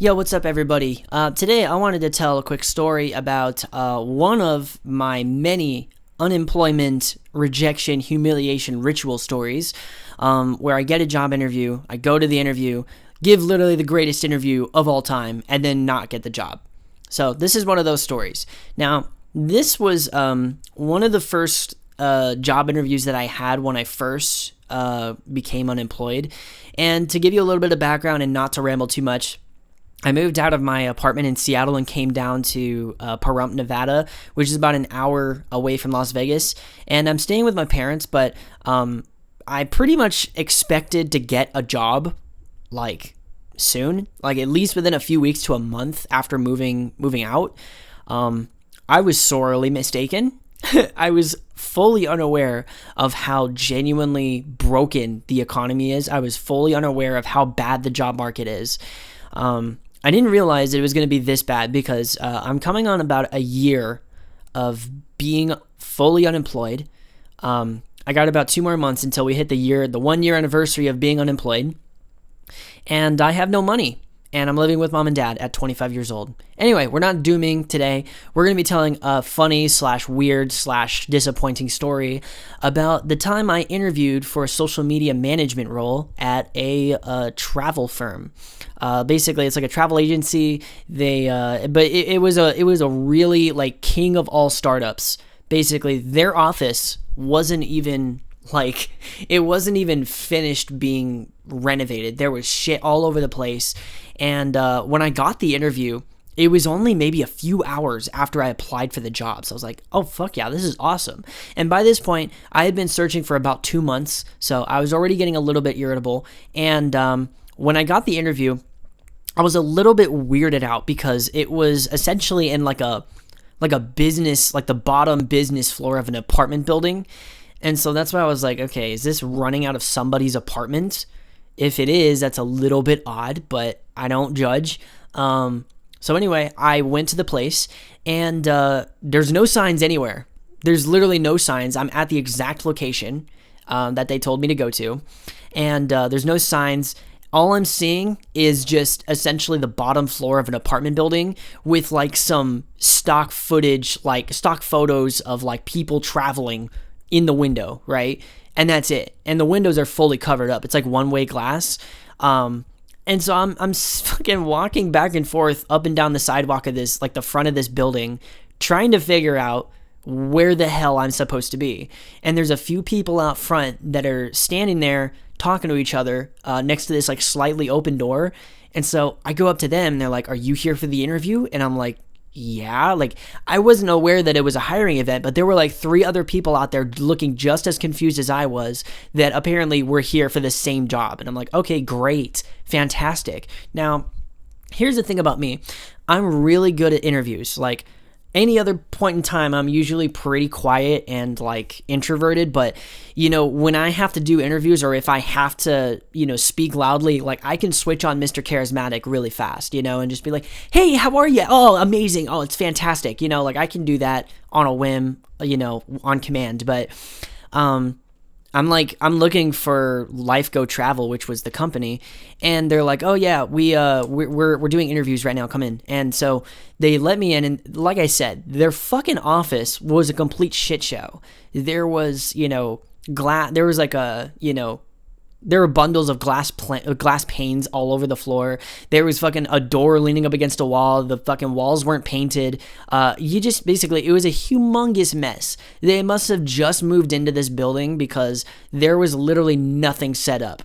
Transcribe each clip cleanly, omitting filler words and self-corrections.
Yo, what's up, everybody? Today, I wanted to tell a quick story about one of my many unemployment, rejection, humiliation ritual stories where I get a job interview, I go to the interview, give literally the greatest interview of all time, and then not get the job. So, this is one of those stories. Now, this was one of the first job interviews that I had when I first became unemployed. And to give you a little bit of background and not to ramble too much, I moved out of my apartment in Seattle and came down to Pahrump, Nevada, which is about an hour away from Las Vegas. And I'm staying with my parents, but I pretty much expected to get a job like soon, like at least within a few weeks to a month after moving out. I was sorely mistaken. I was fully unaware of how genuinely broken the economy is. I was fully unaware of how bad the job market is. I didn't realize that it was going to be this bad because I'm coming on about a year of being fully unemployed. I got about 2 more months until we hit the 1 year anniversary of being unemployed. And I have no money. And I'm living with mom and dad at 25 years old. Anyway, we're not dooming today. We're going to be telling a funny / weird / disappointing story about the time I interviewed for a social media management role at a travel firm. Basically, it's like a travel agency. But it was a really like king of all startups. Basically, their office wasn't even finished being renovated. There was shit all over the place. And when I got the interview, it was only maybe a few hours after I applied for the job. So I was like, oh, fuck yeah, this is awesome. And by this point, I had been searching for about 2 months. So I was already getting a little bit irritable. And when I got the interview, I was a little bit weirded out because it was essentially in like a business, like the bottom business floor of an apartment building. And so that's why I was like, okay, is this running out of somebody's apartment? If it is, that's a little bit odd, but I don't judge. So anyway, I went to the place, and there's no signs anywhere. There's literally no signs. I'm at the exact location that they told me to go to, and there's no signs. All I'm seeing is just essentially the bottom floor of an apartment building with like some stock footage, like stock photos of like people traveling in the window, right? And that's it. And the windows are fully covered up. It's like one-way glass. And so I'm fucking walking back and forth up and down the sidewalk of this, like the front of this building, trying to figure out where the hell I'm supposed to be. And there's a few people out front that are standing there talking to each other next to this like slightly open door. And so I go up to them and they're like, "Are you here for the interview?" And I'm like, yeah, like I wasn't aware that it was a hiring event, but there were like 3 other people out there looking just as confused as I was that apparently were here for the same job. And I'm like, okay, great, fantastic. Now, here's the thing about me. I'm really good at interviews. Like any other point in time, I'm usually pretty quiet and like introverted, but you know, when I have to do interviews or if I have to, you know, speak loudly, like I can switch on Mr. Charismatic really fast, you know, and just be like, "Hey, how are you? Oh, amazing. Oh, it's fantastic." You know, like I can do that on a whim, you know, on command, but I'm looking for Life Go Travel, which was the company, and they're like, "Oh yeah, we're doing interviews right now. Come in." And so they let me in, and like I said, their fucking office was a complete shit show. There was, you know, glass. There was like a, you know, there were bundles of glass panes all over the floor. There was fucking a door leaning up against a wall. The fucking walls weren't painted. It was a humongous mess. They must have just moved into this building because there was literally nothing set up.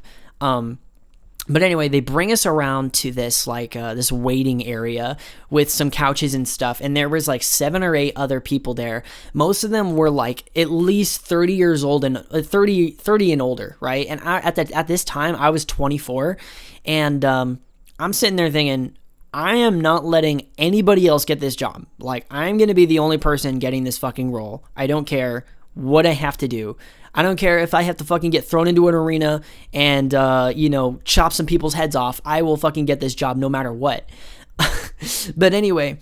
But anyway, they bring us around to this this waiting area with some couches and stuff, and there was like 7 or 8 other people there. Most of them were like at least 30 years old and 30 and older, right? And at this time, I was 24, and I'm sitting there thinking, I am not letting anybody else get this job. Like, I'm gonna be the only person getting this fucking role. I don't care what I have to do. I don't care if I have to fucking get thrown into an arena and, you know, chop some people's heads off. I will fucking get this job no matter what. But anyway,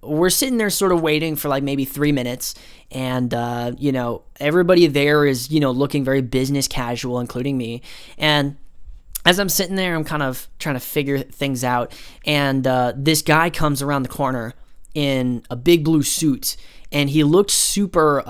we're sitting there sort of waiting for like maybe 3 minutes. And, you know, everybody there is, you know, looking very business casual, including me. And as I'm sitting there, I'm kind of trying to figure things out, and this guy comes around the corner in a big blue suit, and he looked super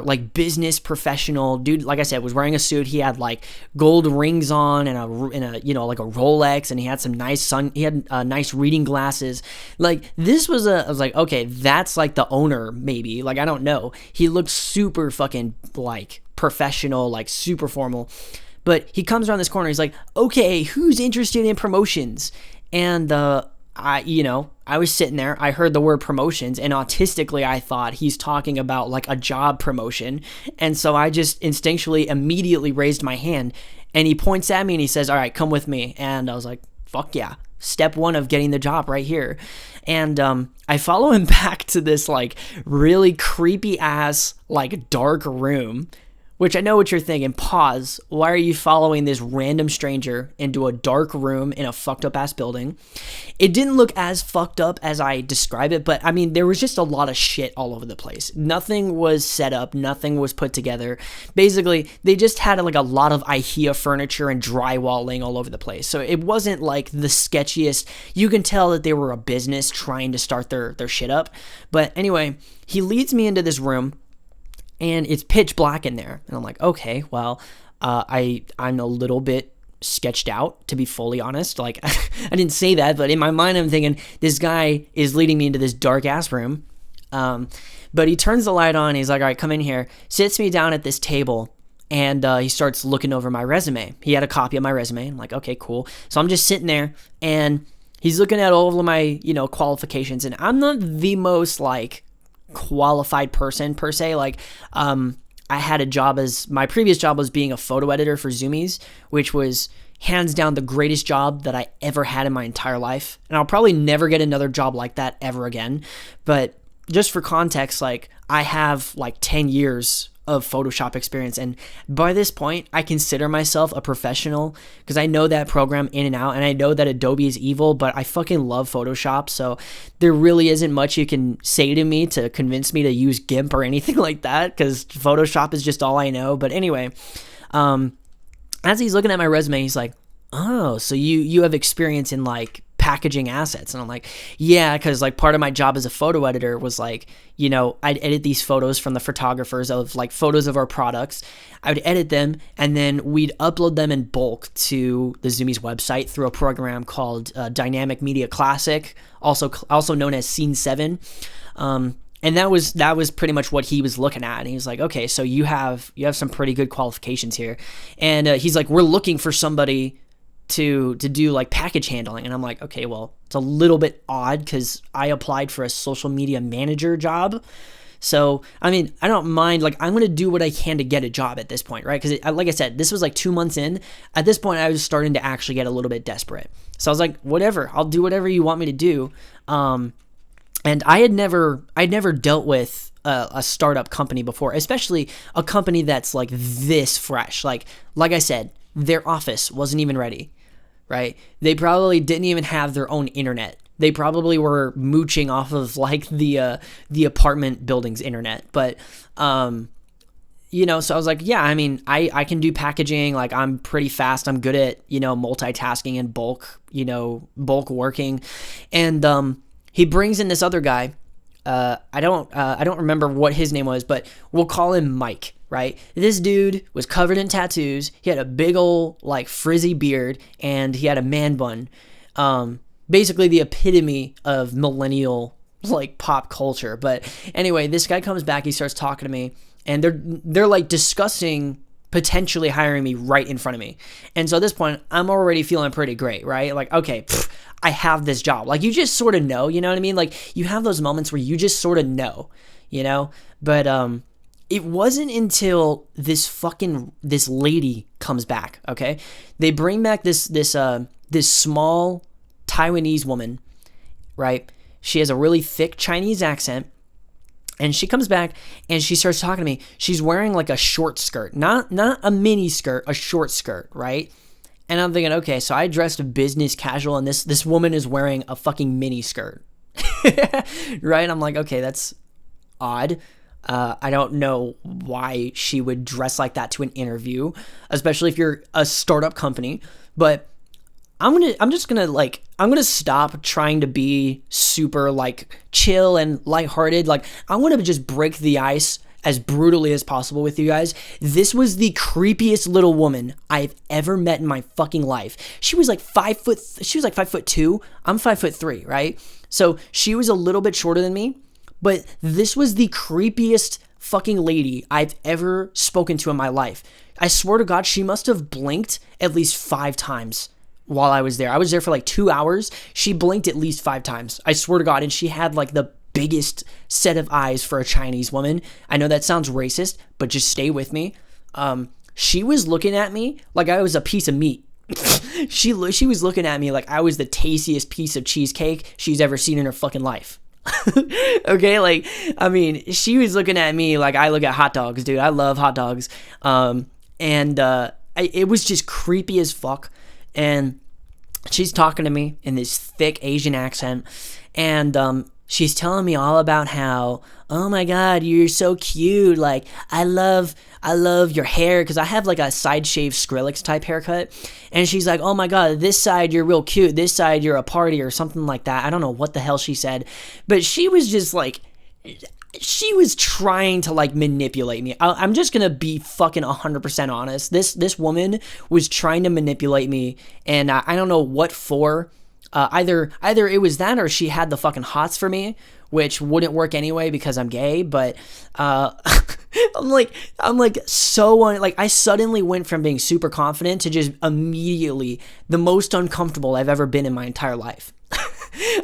like business professional, dude. Like I said, was wearing a suit. He had like gold rings on and a like a Rolex, and he had some nice nice reading glasses. Like this was I was like, okay, that's like the owner maybe. Like I don't know. He looked super fucking like professional, like super formal. But he comes around this corner. He's like, okay, who's interested in promotions? And I was sitting there. I heard the word promotions, and autistically, I thought he's talking about like a job promotion. And so I just instinctually immediately raised my hand, and he points at me and he says, all right, come with me. And I was like, fuck yeah. Step one of getting the job right here. And I follow him back to this like really creepy ass, like dark room. Which I know what you're thinking. Pause. Why are you following this random stranger into a dark room in a fucked up ass building? It didn't look as fucked up as I describe it, but I mean, there was just a lot of shit all over the place. Nothing was set up. Nothing was put together. Basically, they just had like a lot of IKEA furniture and drywalling all over the place. So it wasn't like the sketchiest. You can tell that they were a business trying to start their shit up. But anyway, he leads me into this room, and it's pitch black in there. And I'm like, okay, well, I'm a little bit sketched out, to be fully honest. Like, I didn't say that, but in my mind, I'm thinking, this guy is leading me into this dark-ass room. But he turns the light on, he's like, all right, come in here, sits me down at this table, and he starts looking over my resume. He had a copy of my resume. I'm like, okay, cool. So I'm just sitting there, and he's looking at all of my, qualifications, and I'm not the most, like, qualified person per se. Like I had a job my previous job was being a photo editor for Zoomies, which was hands down the greatest job that I ever had in my entire life, and I'll probably never get another job like that ever again. But just for context, like I have like 10 years of Photoshop experience, and by this point I consider myself a professional because I know that program in and out, and I know that Adobe is evil, but I fucking love Photoshop, so there really isn't much you can say to me to convince me to use GIMP or anything like that, because Photoshop is just all I know. But anyway, as he's looking at my resume, he's like, oh, so you have experience in like packaging assets. And I'm like, yeah, because like part of my job as a photo editor was like, I'd edit these photos from the photographers of like photos of our products. I would edit them, and then we'd upload them in bulk to the Zoomies website through a program called Dynamic Media Classic, also known as Scene 7. And that was pretty much what he was looking at. And he was like, okay, so you have some pretty good qualifications here. And he's like, we're looking for somebody to do like package handling. And I'm like, okay, well, it's a little bit odd because I applied for a social media manager job. So, I mean, I don't mind, like, I'm going to do what I can to get a job at this point, right? Because like I said, this was like 2 months in. At this point, I was starting to actually get a little bit desperate. So I was like, whatever, I'll do whatever you want me to do. And I'd never dealt with a startup company before, especially a company that's like this fresh. Like I said, their office wasn't even ready, right? They probably didn't even have their own internet. They probably were mooching off of like the apartment building's internet. But, so I was like, yeah, I mean, I can do packaging. Like I'm pretty fast. I'm good at, multitasking and bulk working. And, he brings in this other guy. I don't remember what his name was, but we'll call him Mike, right? This dude was covered in tattoos. He had a big old like frizzy beard, and he had a man bun. Basically the epitome of millennial like pop culture. But anyway, this guy comes back, he starts talking to me, and they're like discussing potentially hiring me right in front of me. And so at this point, I'm already feeling pretty great, right? Like, okay, I have this job. Like you just sort of know, you know what I mean? Like you have those moments where you just sort of know, but it wasn't until this lady comes back. Okay. They bring back this small Taiwanese woman, right? She has a really thick Chinese accent, and she comes back and she starts talking to me. She's wearing like a short skirt, not a mini skirt, a short skirt, right? And I'm thinking, okay, so I dressed business casual, and this woman is wearing a fucking mini skirt, right? I'm like, okay, that's odd. I don't know why she would dress like that to an interview, especially if you're a startup company. But I'm gonna stop trying to be super like chill and lighthearted. Like, I'm gonna just break the ice as brutally as possible with you guys. This was the creepiest little woman I've ever met in my fucking life. She was like 5'2". I'm 5'3", right? So she was a little bit shorter than me, but this was the creepiest fucking lady I've ever spoken to in my life. I swear to God, she must have blinked at least 5 times while I was there. I was there for like 2 hours. She blinked at least 5 times. I swear to God. And she had like the biggest set of eyes for a Chinese woman. I know that sounds racist, but just stay with me. She was looking at me like I was a piece of meat. She was looking at me like I was the tastiest piece of cheesecake she's ever seen in her fucking life. Okay, like, I mean, she was looking at me like I look at hot dogs, dude. I love hot dogs. It was just creepy as fuck. And she's talking to me in this thick Asian accent, and she's telling me all about how, oh my God, you're so cute. Like, I love your hair, because I have like a side shave Skrillex type haircut. And she's like, oh my God, this side you're real cute, this side you're a party, or something like that. I don't know what the hell she said, but she was just like, she was trying to like manipulate me. I'm just gonna be fucking 100% honest. This woman was trying to manipulate me, and I don't know what for. Either it was that, or she had the fucking hots for me, which wouldn't work anyway because I'm gay. But I'm like I suddenly went from being super confident to just immediately the most uncomfortable I've ever been in my entire life.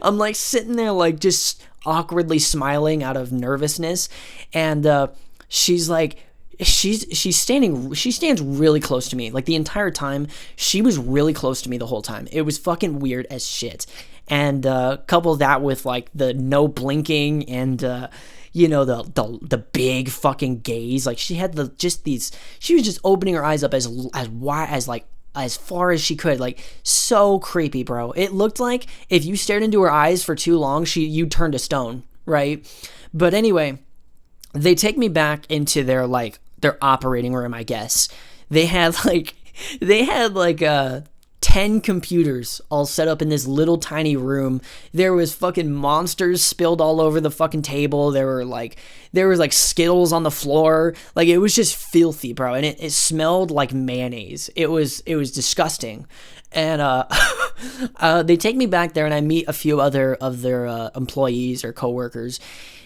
I'm like sitting there like just awkwardly smiling out of nervousness, and she's like, she stands really close to me. Like, the entire time she was really close to me the whole time. It was fucking weird as shit. And couple that with like the no blinking and the big fucking gaze. Like, she had she was just opening her eyes up as wide as like as far as she could. Like, so creepy, bro. It looked like if you stared into her eyes for too long, you turned to stone, right? But anyway, they take me back into their operating room, I guess. They had 10 computers all set up in this little tiny room. There was fucking monsters spilled all over the fucking table. There was like Skittles on the floor. Like, it was just filthy, bro. And it smelled like mayonnaise. It was disgusting. And they take me back there, and I meet a few other of their employees or coworkers.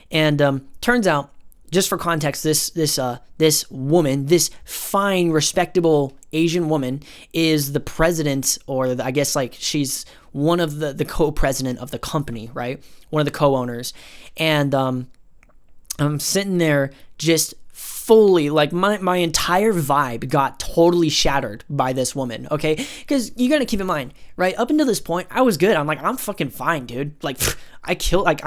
And turns out, just for context, this woman, this fine, respectable Asian woman, is the president, or I guess like she's one of the co-president of the company, right? One of the co-owners. And I'm sitting there just fully, like, my entire vibe got totally shattered by this woman, okay? Because you gotta keep in mind, right, up until this point, I was good. I'm like, I'm fucking fine, dude. Like, I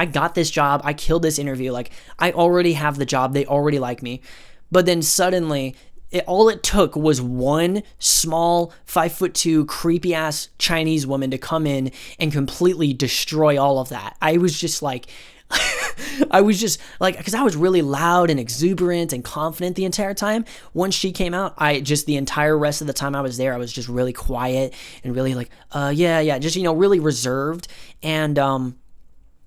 got this job. I killed this interview. Like, I already have the job. They already like me. But then suddenly, all it took was one small 5'2" creepy ass Chinese woman to come in and completely destroy all of that. I was just like, because I was really loud and exuberant and confident the entire time. Once she came out, the entire rest of the time I was there, I was just really quiet and really like, just, really reserved. And,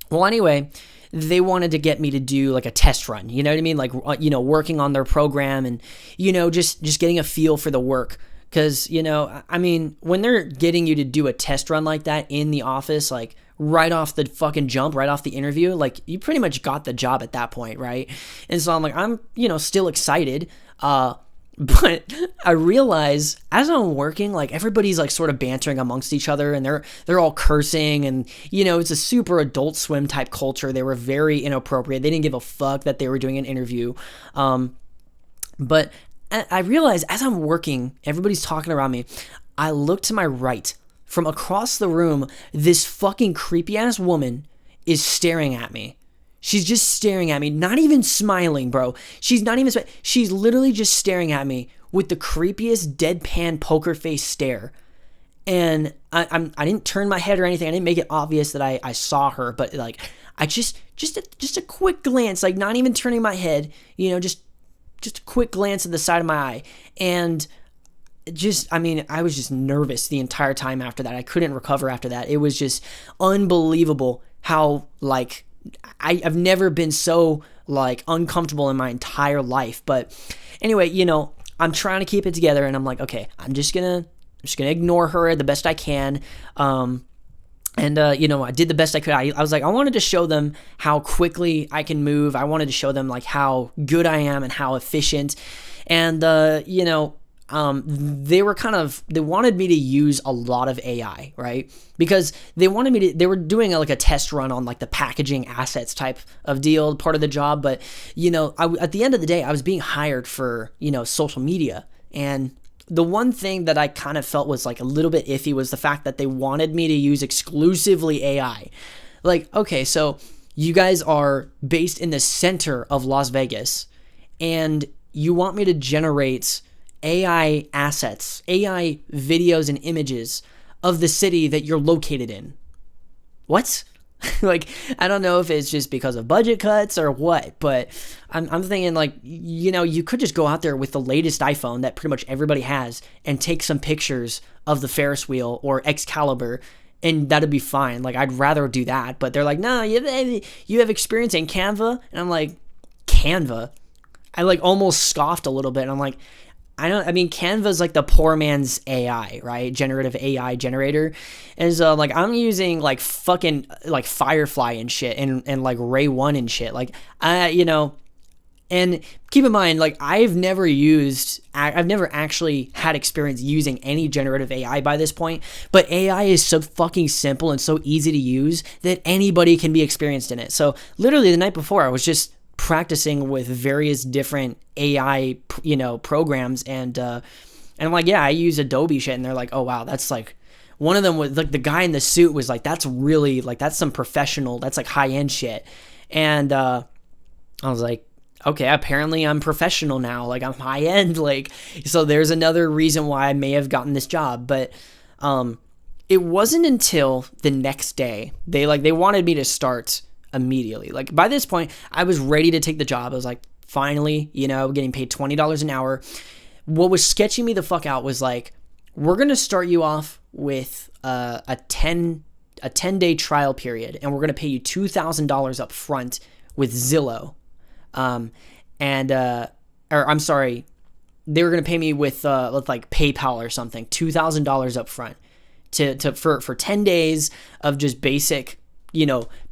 well, anyway, they wanted to get me to do like a test run, you know what I mean? Like, working on their program and, just getting a feel for the work. Because, I mean, when they're getting you to do a test run like that in the office, like right off the fucking jump, right off the interview, like you pretty much got the job at that point, right? And so I'm like, I'm, still excited. But I realize as I'm working, like everybody's like sort of bantering amongst each other, and they're all cursing, and it's a super Adult Swim type culture. They were very inappropriate. They didn't give a fuck that they were doing an interview. But I realize as I'm working, everybody's talking around me. I look to my right. From across the room, this fucking creepy ass woman is staring at me. She's just staring at me, not even smiling, bro. She's not even smiling. She's literally just staring at me with the creepiest deadpan poker face stare. And I didn't turn my head or anything. I didn't make it obvious that I saw her, but like I just a quick glance, like not even turning my head, just a quick glance at the side of my eye. And I was just nervous the entire time after that. I couldn't recover after that. It was just unbelievable how, like, I've never been so, like, uncomfortable in my entire life. But anyway, I'm trying to keep it together, and I'm like, okay, I'm just gonna ignore her the best I can. I did the best I could. I was like, I wanted to show them how quickly I can move. I wanted to show them, like, how good I am and how efficient. And, they wanted me to use a lot of AI, right? Because they were doing like a test run on like the packaging assets type of deal, part of the job. But, at the end of the day, I was being hired for, social media. And the one thing that I kind of felt was like a little bit iffy was the fact that they wanted me to use exclusively AI. Like, okay, so you guys are based in the center of Las Vegas and you want me to generate AI assets, AI videos and images of the city that you're located in. What? Like, I don't know if it's just because of budget cuts or what, but I'm thinking like, you could just go out there with the latest iPhone that pretty much everybody has and take some pictures of the Ferris wheel or Excalibur, and that'd be fine. Like, I'd rather do that, but they're like, no, you have experience in Canva, and I'm like, Canva? I like almost scoffed a little bit, and I'm like, Canva's like the poor man's AI, right? Generative AI generator. And so like I'm using like fucking like Firefly and shit and like Ray 1 and shit. Like and keep in mind, like I've never actually had experience using any generative AI by this point, but AI is so fucking simple and so easy to use that anybody can be experienced in it. So literally the night before I was just practicing with various different AI, programs, and I'm like, yeah, I use Adobe shit, and they're like, oh wow, that's like, one of them was like, the guy in the suit was like, that's really like, that's some professional, that's like high end shit, and I was like, okay, apparently I'm professional now, like I'm high end, like, so there's another reason why I may have gotten this job. But it wasn't until the next day they wanted me to start immediately. Like by this point, I was ready to take the job. I was like, finally, getting paid $20 an hour. What was sketching me the fuck out was like, we're gonna start you off with a 10-day trial period, and we're gonna pay you $2,000 up front with Zillow, they were gonna pay me with like PayPal or something, $2,000 up front for 10 days of just basic,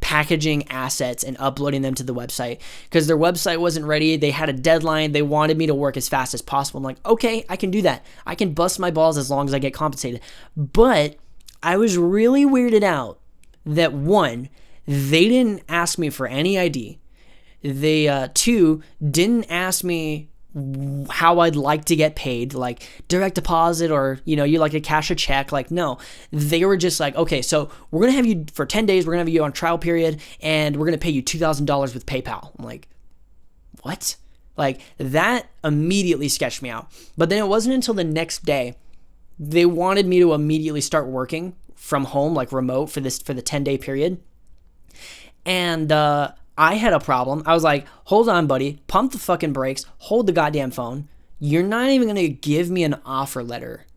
packaging assets and uploading them to the website, because their website wasn't ready. They had a deadline. They wanted me to work as fast as possible. I'm like, okay, I can do that. I can bust my balls as long as I get compensated. But I was really weirded out that, one, they didn't ask me for any ID. They, two, didn't ask me how I'd like to get paid, like direct deposit or, you like to cash a check. Like, no, they were just like, okay, so we're going to have you for 10 days. We're going to have you on trial period, and we're going to pay you $2,000 with PayPal. I'm like, what? Like, that immediately sketched me out. But then it wasn't until the next day they wanted me to immediately start working from home, like remote, for the 10-day period. And I had a problem. I was like, hold on, buddy. Pump the fucking brakes. Hold the goddamn phone. You're not even going to give me an offer letter,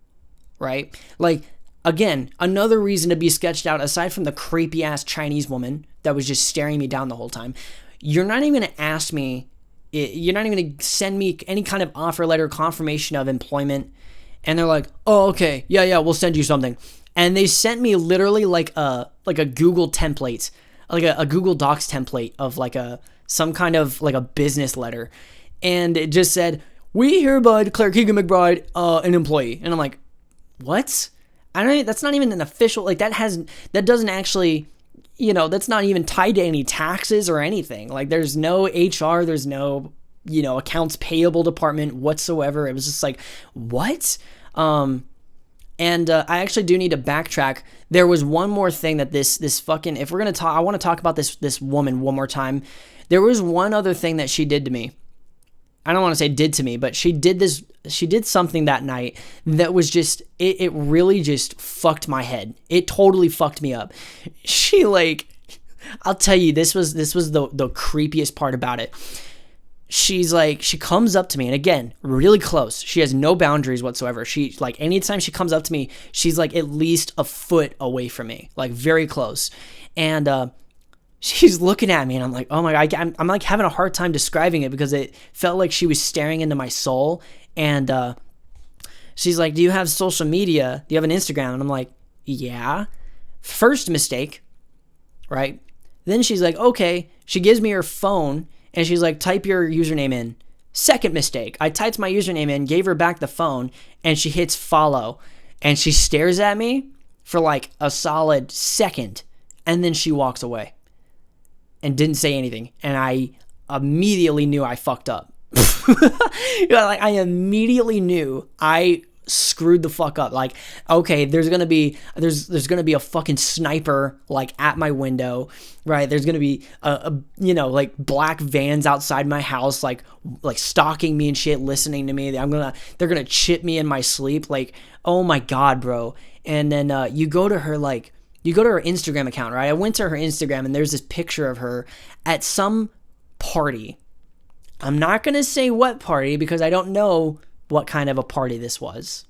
right? Like, again, another reason to be sketched out, aside from the creepy-ass Chinese woman that was just staring me down the whole time. You're not even going to ask me, you're not even going to send me any kind of offer letter, confirmation of employment. And they're like, oh, okay, yeah, we'll send you something. And they sent me literally like a Google template, like a Google Docs template of like some kind of like a business letter. And it just said, we hereby declare Keegan McBride an employee. And I'm like, what? That's not even an official, like that doesn't actually, that's not even tied to any taxes or anything. Like there's no HR, there's no, accounts payable department whatsoever. It was just like, what? And I actually do need to backtrack. There was one more thing that this fucking, if we're going to talk, I want to talk about this woman one more time. There was one other thing that she did to me. I don't want to say did to me, but she did something that night that was just, it really just fucked my head. It totally fucked me up. She like, I'll tell you, this was the creepiest part about it. She's like, she comes up to me, and again, really close. She has no boundaries whatsoever. She, like, anytime she comes up to me, she's like at least a foot away from me, like very close. And she's looking at me, and I'm like, oh my God, I'm like having a hard time describing it because it felt like she was staring into my soul. And she's like, do you have social media? Do you have an Instagram? And I'm like, yeah. First mistake, right? Then she's like, okay. She gives me her phone, and she's like, type your username in. Second mistake. I typed my username in, gave her back the phone, and she hits follow. And she stares at me for like a solid second, and then she walks away and didn't say anything. And I immediately knew I fucked up. Like, I immediately knew I screwed the fuck up. Like, okay, there's gonna be a fucking sniper like at my window, right? There's gonna be like black vans outside my house, like stalking me and shit, listening to me. They're gonna chip me in my sleep. Like, oh my God, bro. And then you go to her Instagram account, right? I went to her Instagram, and there's this picture of her at some party. I'm not gonna say what party because I don't know what kind of a party this was,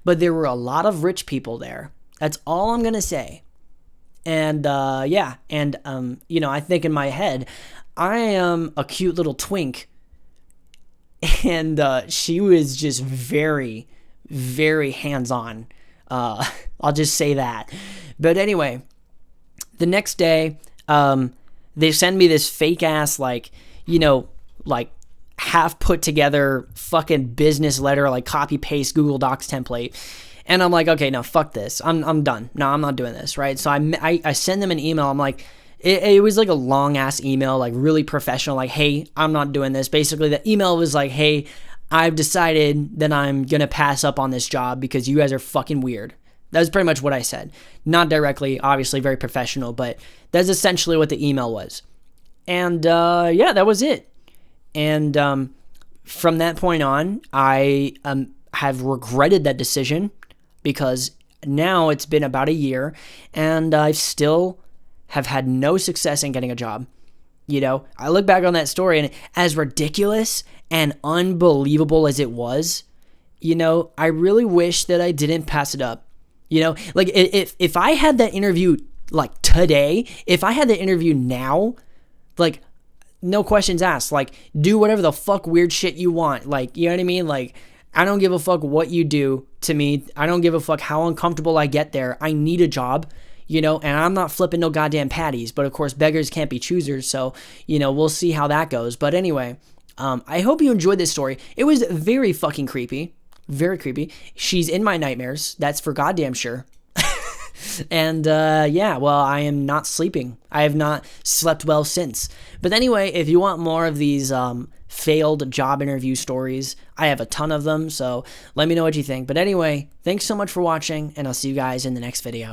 but there were a lot of rich people there. That's all I'm gonna say. And I think in my head, I am a cute little twink, and she was just very, very hands-on. I'll just say that. But anyway, the next day, they send me this fake ass like half put together fucking business letter, like copy paste Google Docs template. And I'm like, okay, no, fuck this. I'm done. No, I'm not doing this. Right. So I send them an email. I'm like, it was like a long ass email, like really professional. Like, hey, I'm not doing this. Basically the email was like, hey, I've decided that I'm going to pass up on this job because you guys are fucking weird. That was pretty much what I said. Not directly, obviously very professional, but that's essentially what the email was. And that was it. And from that point on, I have regretted that decision because now it's been about a year and I still have had no success in getting a job. I look back on that story, and as ridiculous and unbelievable as it was, I really wish that I didn't pass it up. Like if I had that interview like today, if I had that interview now, like, no questions asked. Like, do whatever the fuck weird shit you want. Like, you know what I mean? Like, I don't give a fuck what you do to me. I don't give a fuck how uncomfortable I get there. I need a job, and I'm not flipping no goddamn patties. But of course, beggars can't be choosers. So, we'll see how that goes. But anyway, I hope you enjoyed this story. It was very fucking creepy. Very creepy. She's in my nightmares. That's for goddamn sure. And I am not sleeping. I have not slept well since. But anyway, if you want more of these failed job interview stories, I have a ton of them, so let me know what you think. But anyway, thanks so much for watching, and I'll see you guys in the next video.